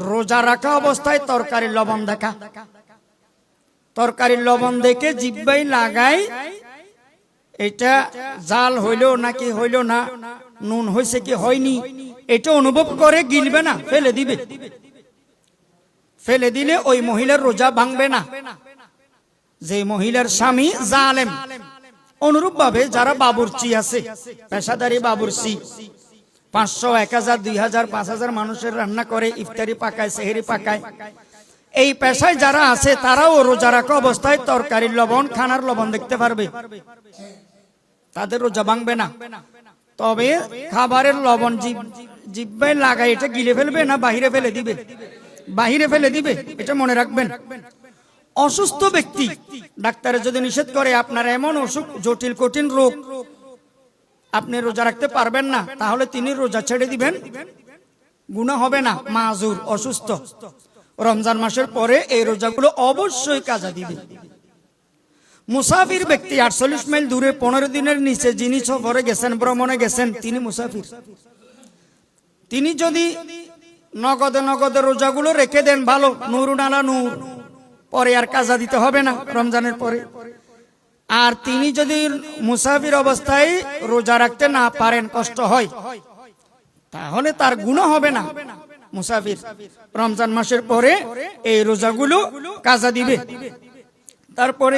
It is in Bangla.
রোজা রাখা অবস্থায় তরকারির লবণ দেখা, তরকারির লবণ দেখে জিহ্বায় লাগাই এটা জাল হইল নাকি হইল না, নুন হয়েছে কি হয়নি, এটা অনুভব করে গিলবে না, ফেলে দিবে। ফেলে দিলে ওই মহিলার রোজা ভাঙবে না। যে মহিলার স্বামী জালেম, অনুরূপ ভাবে যারা বাবুর্চি আছে, পেশাদারি বাবুর্চি, 500, 1000, 2000, 5000 মানুষের রান্না করে, ইফতারি পাকায়, সেহরি পাকায়, এই পেশায় যারা আছে তারাও রোজা রাখা অবস্থায় তরকারির লবণ, খানার লবণ দেখতে পারবে, তাদের রোজা ভাঙবে না। তবে খাবারের লবণ জিহ্বায় লাগায় এটা গিলে ফেলবে না বাহিরে ফেলে দিবে, বাহিরে ফেলে দিবে, এটা মনে রাখবেন। অসুস্থ ব্যক্তি, ডাক্তারে যদি নিষেধ করে আপনার এমন অসুখ, জটিল কঠিন রোগ, আপনি রোজা রাখতে পারবেন না, তাহলে তিনি রোজা ছেড়ে দিবেন, গুনাহ হবে না, মাজুর, অসুস্থ। রমজান মাসের পরে এই রোজাগুলো অবশ্যই কাজা দিবে। মুসাফির ব্যক্তি 48 মাইল দূরে 15 দিনের নিচে যিনি সফরে গেছেন, ভ্রমণে গেছেন, তিনি মুসাফির। তিনি যদি নগদে নগদে রোজাগুলো রেখে দেন, ভালো, নুরুন আলা নূর, পরে আর কাজা দিতে হবে না রমজানের পরে। আর তিনি যদি মুসাফির অবস্থায় রোজা রাখতে না পারেন, কষ্ট হয়, তাহলে তার গুনাহ হবে না। মুসাফির রমজান মাসের পরে এই রোজাগুলো কাজা দিবে। তারপরে